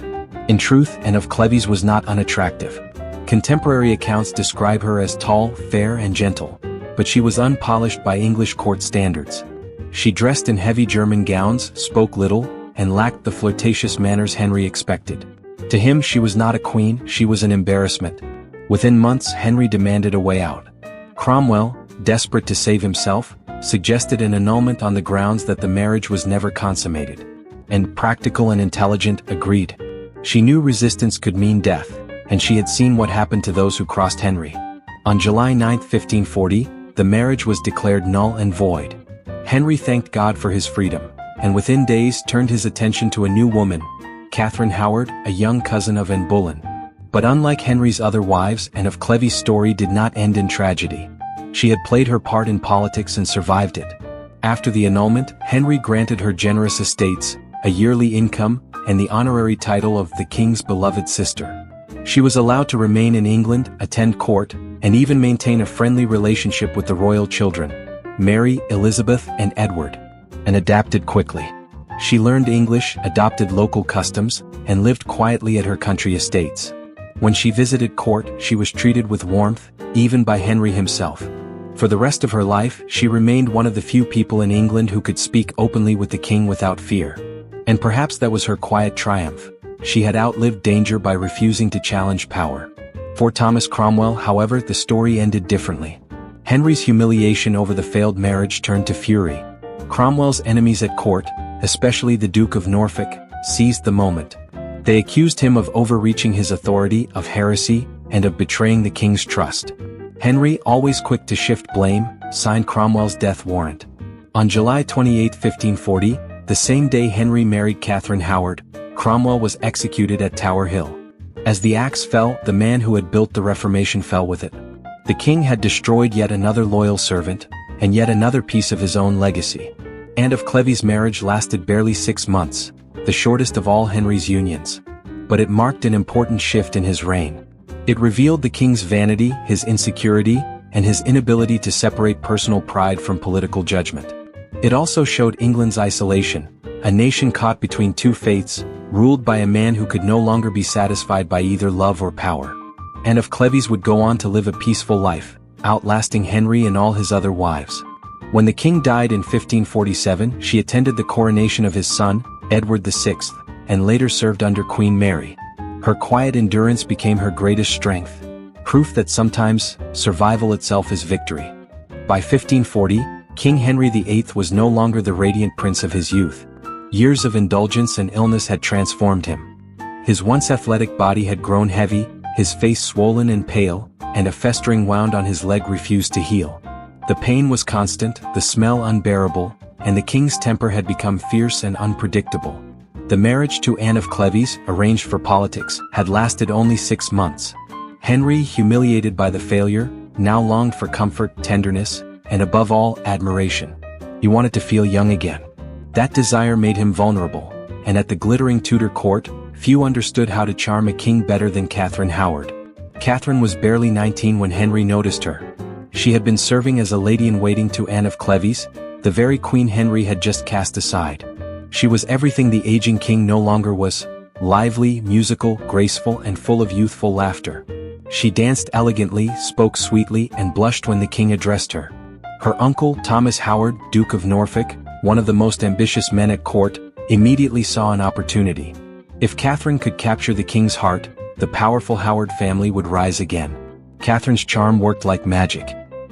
Speaker 1: In truth, Anne of Cleves was not unattractive. Contemporary accounts describe her as tall, fair, and gentle, but she was unpolished by English court standards. She dressed in heavy German gowns, spoke little, and lacked the flirtatious manners Henry expected. To him she was not a queen, she was an embarrassment. Within months Henry demanded a way out. Cromwell, desperate to save himself, suggested an annulment on the grounds that the marriage was never consummated. And, practical and intelligent, agreed. She knew resistance could mean death, and she had seen what happened to those who crossed Henry. On July 9, 1540, the marriage was declared null and void. Henry thanked God for his freedom, and within days turned his attention to a new woman, Catherine Howard, a young cousin of Anne Boleyn. But unlike Henry's other wives, Anne of Cleves' story did not end in tragedy. She had played her part in politics and survived it. After the annulment, Henry granted her generous estates, a yearly income, and the honorary title of the king's beloved sister. She was allowed to remain in England, attend court, and even maintain a friendly relationship with the royal children, Mary, Elizabeth, and Edward, and adapted quickly. She learned English, adopted local customs, and lived quietly at her country estates. When she visited court, she was treated with warmth, even by Henry himself. For the rest of her life, she remained one of the few people in England who could speak openly with the king without fear. And perhaps that was her quiet triumph. She had outlived danger by refusing to challenge power. For Thomas Cromwell, however, the story ended differently. Henry's humiliation over the failed marriage turned to fury. Cromwell's enemies at court, especially the Duke of Norfolk, seized the moment. They accused him of overreaching his authority, of heresy, and of betraying the king's trust. Henry, always quick to shift blame, signed Cromwell's death warrant. On July 28, 1540, the same day Henry married Catherine Howard, Cromwell was executed at Tower Hill. As the axe fell, the man who had built the Reformation fell with it. The king had destroyed yet another loyal servant, and yet another piece of his own legacy. Anne of Cleves' marriage lasted barely 6 months, the shortest of all Henry's unions. But it marked an important shift in his reign. It revealed the king's vanity, his insecurity, and his inability to separate personal pride from political judgment. It also showed England's isolation, a nation caught between two faiths, ruled by a man who could no longer be satisfied by either love or power. Anne of Cleves would go on to live a peaceful life, outlasting Henry and all his other wives. When the king died in 1547, she attended the coronation of his son, Edward VI, and later served under Queen Mary. Her quiet endurance became her greatest strength, proof that sometimes survival itself is victory. By 1540, King Henry VIII was no longer the radiant prince of his youth. Years of indulgence and illness had transformed him. His once athletic body had grown heavy, his face swollen and pale, and a festering wound on his leg refused to heal. The pain was constant, the smell unbearable, and the king's temper had become fierce and unpredictable. The marriage to Anne of Cleves, arranged for politics, had lasted only 6 months. Henry, humiliated by the failure, now longed for comfort, tenderness, and above all, admiration. He wanted to feel young again. That desire made him vulnerable, and at the glittering Tudor court, few understood how to charm a king better than Catherine Howard. Catherine was barely 19 when Henry noticed her. She had been serving as a lady-in-waiting to Anne of Cleves, the very queen Henry had just cast aside. She was everything the aging king no longer was: lively, musical, graceful, and full of youthful laughter. She danced elegantly, spoke sweetly, and blushed when the king addressed her. Her uncle, Thomas Howard, Duke of Norfolk, one of the most ambitious men at court, immediately saw an opportunity. If Catherine could capture the king's heart, the powerful Howard family would rise again. Catherine's charm worked like magic.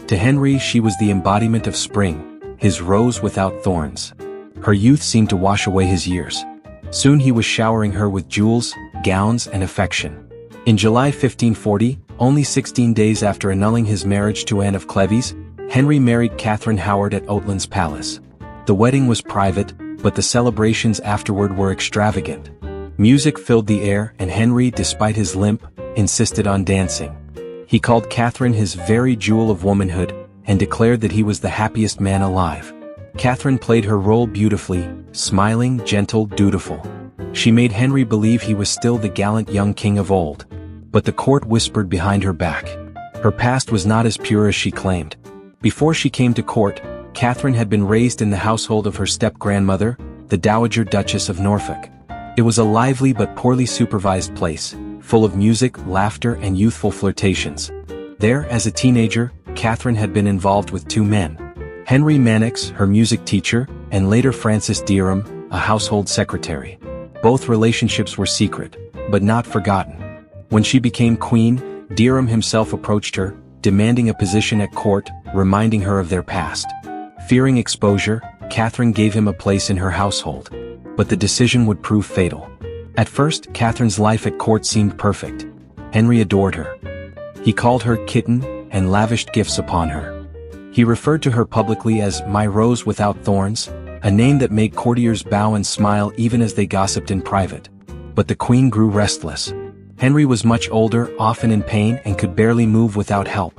Speaker 1: To Henry she was the embodiment of spring, his rose without thorns. Her youth seemed to wash away his years. Soon he was showering her with jewels, gowns, and affection. In July 1540, only 16 days after annulling his marriage to Anne of Cleves, Henry married Catherine Howard at Oatlands Palace. The wedding was private, but the celebrations afterward were extravagant. Music filled the air, and Henry, despite his limp, insisted on dancing. He called Catherine his very jewel of womanhood, and declared that he was the happiest man alive. Catherine played her role beautifully, smiling, gentle, dutiful. She made Henry believe he was still the gallant young king of old. But the court whispered behind her back. Her past was not as pure as she claimed. Before she came to court, Catherine had been raised in the household of her step-grandmother, the Dowager Duchess of Norfolk. It was a lively but poorly supervised place, full of music, laughter, and youthful flirtations. There, as a teenager, Catherine had been involved with two men: Henry Mannix, her music teacher, and later Francis Dereham, a household secretary. Both relationships were secret, but not forgotten. When she became queen, Dereham himself approached her, demanding a position at court, reminding her of their past. Fearing exposure, Catherine gave him a place in her household. But the decision would prove fatal. At first, Catherine's life at court seemed perfect. Henry adored her. He called her kitten, and lavished gifts upon her. He referred to her publicly as "my rose without thorns," a name that made courtiers bow and smile even as they gossiped in private. But the queen grew restless. Henry was much older, often in pain, and could barely move without help.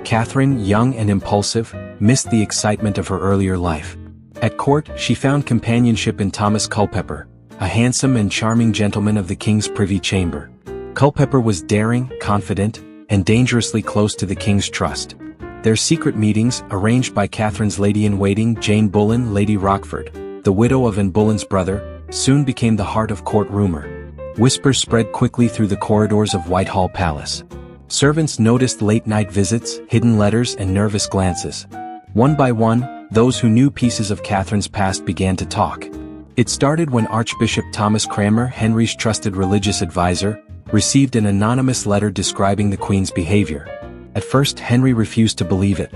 Speaker 1: Catherine, young and impulsive, missed the excitement of her earlier life. At court, she found companionship in Thomas Culpeper, a handsome and charming gentleman of the king's privy chamber. Culpeper was daring, confident, and dangerously close to the king's trust. Their secret meetings, arranged by Catherine's lady-in-waiting Jane Boleyn, Lady Rochford, the widow of Anne Boleyn's brother, soon became the heart of court rumor. Whispers spread quickly through the corridors of Whitehall Palace. Servants noticed late-night visits, hidden letters, and nervous glances. One by one, those who knew pieces of Catherine's past began to talk. It started when Archbishop Thomas Cranmer, Henry's trusted religious advisor, received an anonymous letter describing the Queen's behavior. At first, Henry refused to believe it.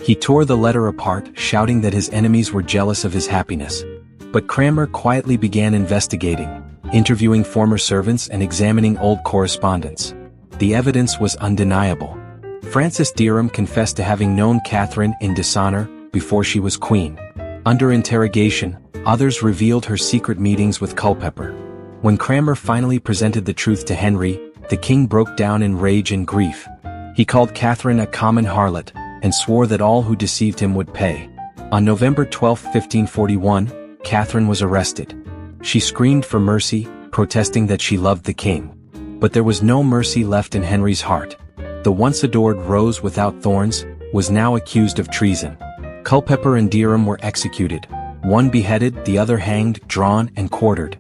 Speaker 1: He tore the letter apart, shouting that his enemies were jealous of his happiness. But Cranmer quietly began investigating, interviewing former servants and examining old correspondence. The evidence was undeniable. Francis Dereham confessed to having known Catherine in dishonor before she was queen. Under interrogation, others revealed her secret meetings with Culpeper. When Cranmer finally presented the truth to Henry, the king broke down in rage and grief. He called Catherine a common harlot, and swore that all who deceived him would pay. On November 12, 1541, Catherine was arrested. She screamed for mercy, protesting that she loved the king. But there was no mercy left in Henry's heart. The once adored rose without thorns was now accused of treason. Culpeper and Dereham were executed, one beheaded, the other hanged, drawn, and quartered.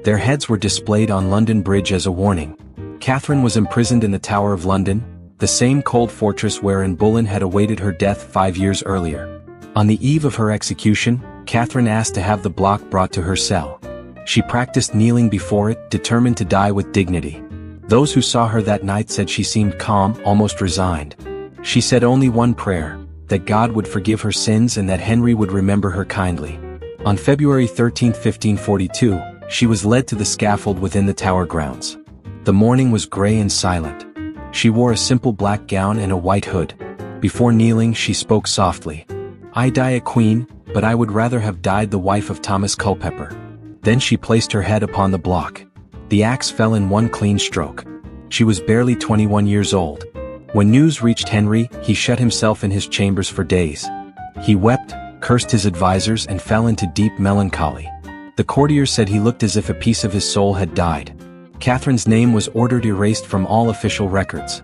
Speaker 1: Their heads were displayed on London Bridge as a warning. Catherine was imprisoned in the Tower of London, the same cold fortress where Anne Boleyn had awaited her death 5 years earlier. On the eve of her execution, Catherine asked to have the block brought to her cell. She practiced kneeling before it, determined to die with dignity. Those who saw her that night said she seemed calm, almost resigned. She said only one prayer: that God would forgive her sins and that Henry would remember her kindly. On February 13, 1542, she was led to the scaffold within the Tower grounds. The morning was gray and silent. She wore a simple black gown and a white hood. Before kneeling, she spoke softly. "I die a queen, but I would rather have died the wife of Thomas Culpeper." Then she placed her head upon the block. The axe fell in one clean stroke. She was barely 21 years old. When news reached Henry, he shut himself in his chambers for days. He wept, cursed his advisors, and fell into deep melancholy. The courtiers said he looked as if a piece of his soul had died. Catherine's name was ordered erased from all official records.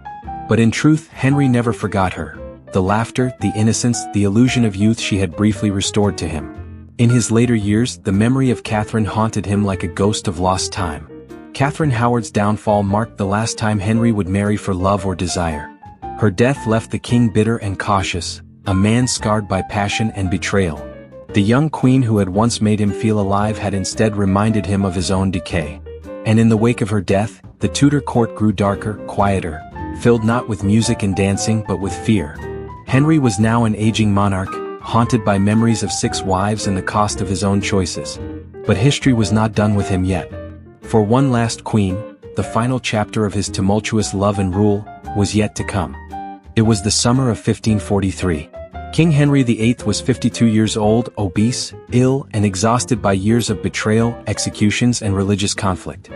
Speaker 1: But in truth, Henry never forgot her. The laughter, the innocence, the illusion of youth she had briefly restored to him. In his later years, the memory of Catherine haunted him like a ghost of lost time. Catherine Howard's downfall marked the last time Henry would marry for love or desire. Her death left the king bitter and cautious, a man scarred by passion and betrayal. The young queen who had once made him feel alive had instead reminded him of his own decay. And in the wake of her death, the Tudor court grew darker, quieter, filled not with music and dancing but with fear. Henry was now an aging monarch, haunted by memories of 6 wives and the cost of his own choices. But history was not done with him yet. For one last queen, the final chapter of his tumultuous love and rule, was yet to come. It was the summer of 1543. King Henry VIII was 52 years old, obese, ill, and exhausted by years of betrayal, executions, and religious conflict.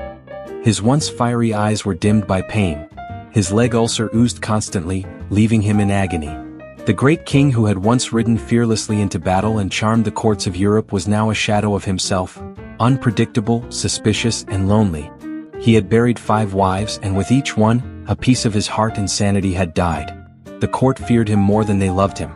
Speaker 1: His once fiery eyes were dimmed by pain. His leg ulcer oozed constantly, leaving him in agony. The great king who had once ridden fearlessly into battle and charmed the courts of Europe was now a shadow of himself, unpredictable, suspicious, and lonely. He had buried 5 wives, and with each one, a piece of his heart and sanity had died. The court feared him more than they loved him.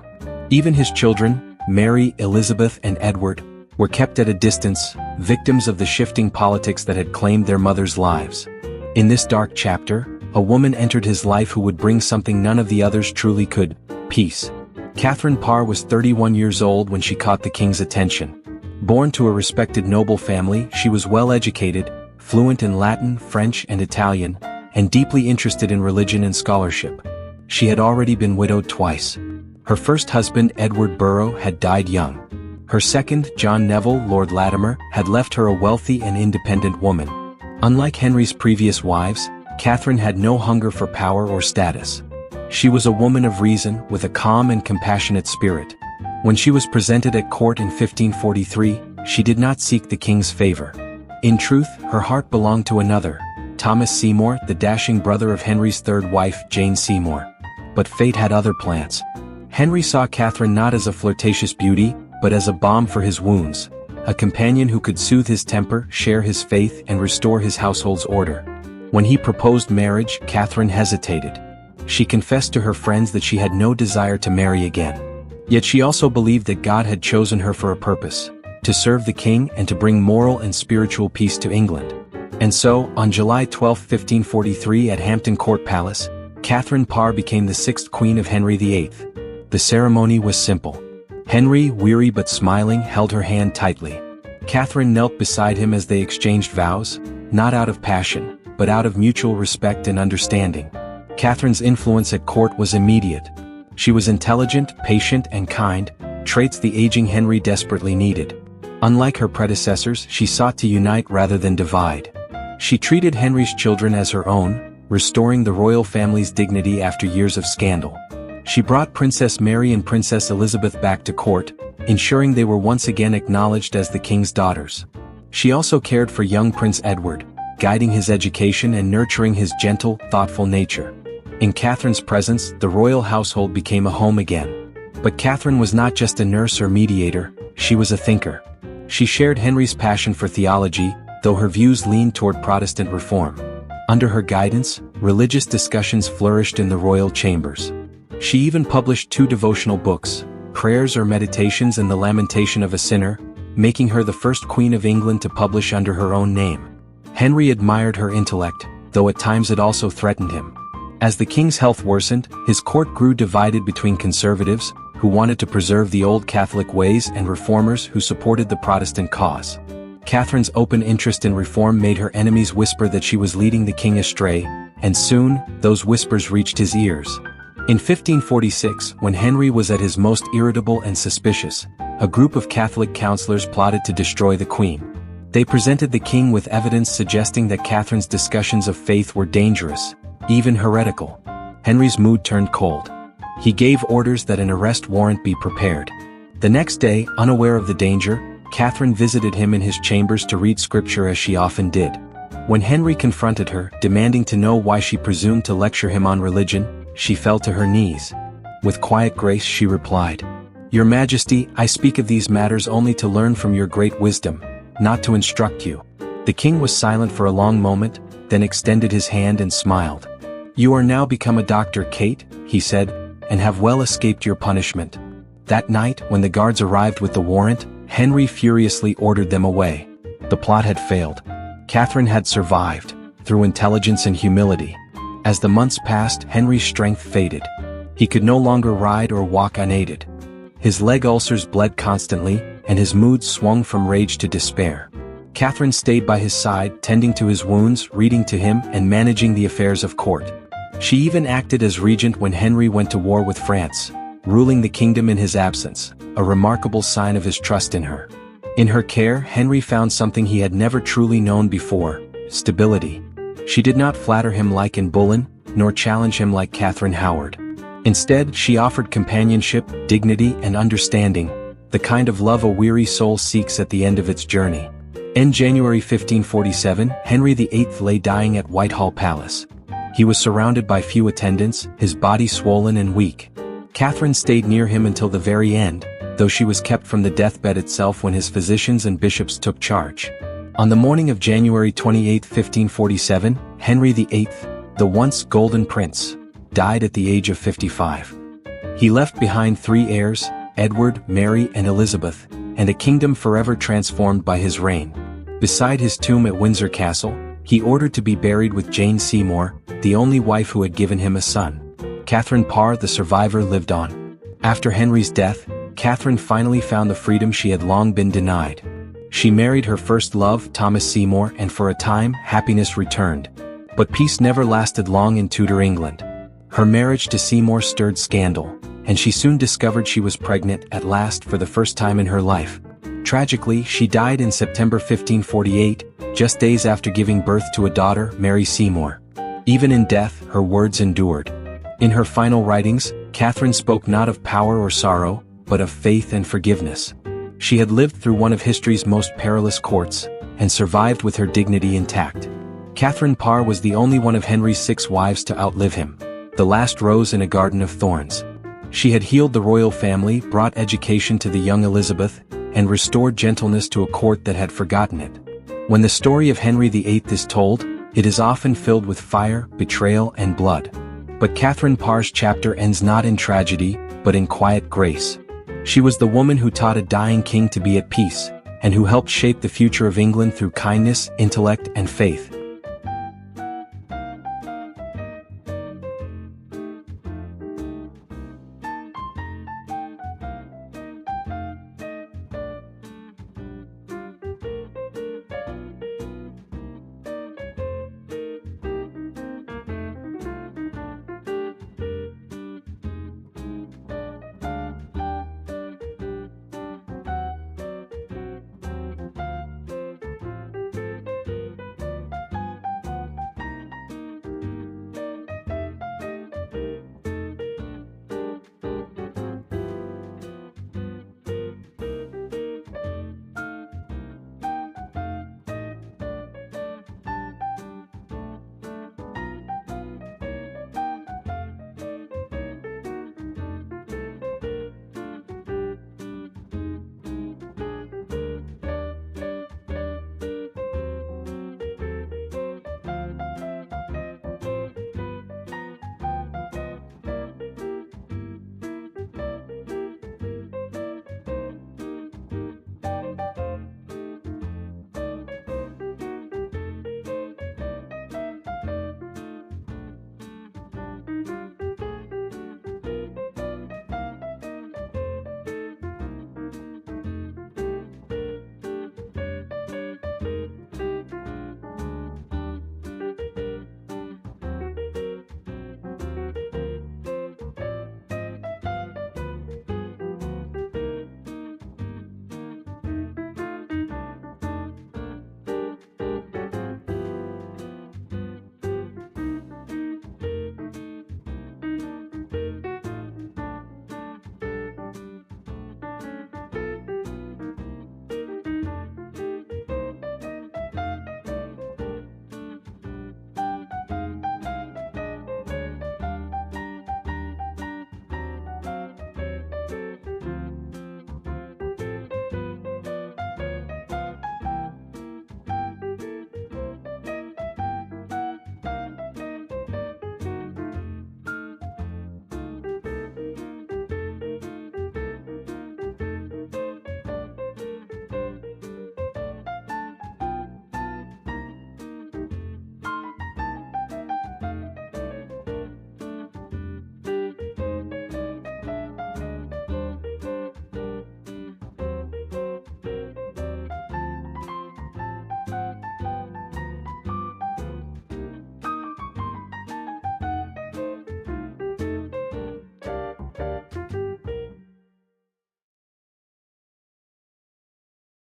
Speaker 1: Even his children, Mary, Elizabeth, and Edward, were kept at a distance, victims of the shifting politics that had claimed their mothers' lives. In this dark chapter, a woman entered his life who would bring something none of the others truly could: peace. Catherine Parr was 31 years old when she caught the king's attention. Born to a respected noble family, she was well-educated, fluent in Latin, French, and Italian, and deeply interested in religion and scholarship. She had already been widowed twice. Her first husband, Edward Burrough, had died young. Her second, John Neville, Lord Latimer, had left her a wealthy and independent woman. Unlike Henry's previous wives, Catherine had no hunger for power or status. She was a woman of reason, with a calm and compassionate spirit. When she was presented at court in 1543, she did not seek the king's favor. In truth, her heart belonged to another, Thomas Seymour, the dashing brother of Henry's third wife, Jane Seymour. But fate had other plans. Henry saw Catherine not as a flirtatious beauty, but as a balm for his wounds, a companion who could soothe his temper, share his faith, and restore his household's order. When he proposed marriage, Catherine hesitated. She confessed to her friends that she had no desire to marry again. Yet she also believed that God had chosen her for a purpose: to serve the king and to bring moral and spiritual peace to England. And so, on July 12, 1543 at Hampton Court Palace, Catherine Parr became the 6th Queen of Henry VIII. The ceremony was simple. Henry, weary but smiling, held her hand tightly. Catherine knelt beside him as they exchanged vows, not out of passion, but out of mutual respect and understanding. Catherine's influence at court was immediate. She was intelligent, patient, and kind, traits the aging Henry desperately needed. Unlike her predecessors, she sought to unite rather than divide. She treated Henry's children as her own, restoring the royal family's dignity after years of scandal. She brought Princess Mary and Princess Elizabeth back to court, ensuring they were once again acknowledged as the king's daughters. She also cared for young Prince Edward, guiding his education and nurturing his gentle, thoughtful nature. In Catherine's presence, the royal household became a home again. But Catherine was not just a nurse or mediator, she was a thinker. She shared Henry's passion for theology, though her views leaned toward Protestant reform. Under her guidance, religious discussions flourished in the royal chambers. She even published 2 devotional books, Prayers or Meditations and The Lamentation of a Sinner, making her the first Queen of England to publish under her own name. Henry admired her intellect, though at times it also threatened him. As the king's health worsened, his court grew divided between conservatives, who wanted to preserve the old Catholic ways, and reformers who supported the Protestant cause. Catherine's open interest in reform made her enemies whisper that she was leading the king astray, and soon, those whispers reached his ears. In 1546, when Henry was at his most irritable and suspicious, a group of Catholic counselors plotted to destroy the queen. They presented the king with evidence suggesting that Catherine's discussions of faith were dangerous, even heretical. Henry's mood turned cold. He gave orders that an arrest warrant be prepared. The next day, unaware of the danger, Catherine visited him in his chambers to read scripture as she often did. When Henry confronted her, demanding to know why she presumed to lecture him on religion, she fell to her knees. With quiet grace she replied, "Your Majesty, I speak of these matters only to learn from your great wisdom, not to instruct you." The king was silent for a long moment, then extended his hand and smiled. "You are now become a doctor, Kate," he said, "and have well escaped your punishment." That night, when the guards arrived with the warrant, Henry furiously ordered them away. The plot had failed. Catherine had survived, through intelligence and humility. As the months passed, Henry's strength faded. He could no longer ride or walk unaided. His leg ulcers bled constantly, and his moods swung from rage to despair. Catherine stayed by his side, tending to his wounds, reading to him, and managing the affairs of court. She even acted as regent when Henry went to war with France, ruling the kingdom in his absence, a remarkable sign of his trust in her. In her care, Henry found something he had never truly known before: stability. She did not flatter him like Anne Boleyn, nor challenge him like Catherine Howard. Instead, she offered companionship, dignity, and understanding, the kind of love a weary soul seeks at the end of its journey. In January 1547, Henry VIII lay dying at Whitehall Palace. He was surrounded by few attendants, his body swollen and weak. Catherine stayed near him until the very end, though she was kept from the deathbed itself when his physicians and bishops took charge. On the morning of January 28, 1547, Henry VIII, the once golden prince, died at the age of 55. He left behind 3 heirs, Edward, Mary, and Elizabeth, and a kingdom forever transformed by his reign. Beside his tomb at Windsor Castle, he ordered to be buried with Jane Seymour, the only wife who had given him a son. Catherine Parr, the survivor, lived on. After Henry's death, Catherine finally found the freedom she had long been denied. She married her first love, Thomas Seymour, and for a time, happiness returned. But peace never lasted long in Tudor England. Her marriage to Seymour stirred scandal, and she soon discovered she was pregnant at last for the first time in her life. Tragically, she died in September 1548, just days after giving birth to a daughter, Mary Seymour. Even in death, her words endured. In her final writings, Catherine spoke not of power or sorrow, but of faith and forgiveness. She had lived through one of history's most perilous courts, and survived with her dignity intact. Catherine Parr was the only one of Henry's 6 wives to outlive him, the last rose in a garden of thorns. She had healed the royal family, brought education to the young Elizabeth, and restored gentleness to a court that had forgotten it. When the story of Henry VIII is told, it is often filled with fire, betrayal, and blood. But Catherine Parr's chapter ends not in tragedy, but in quiet grace. She was the woman who taught a dying king to be at peace, and who helped shape the future of England through kindness, intellect, and faith.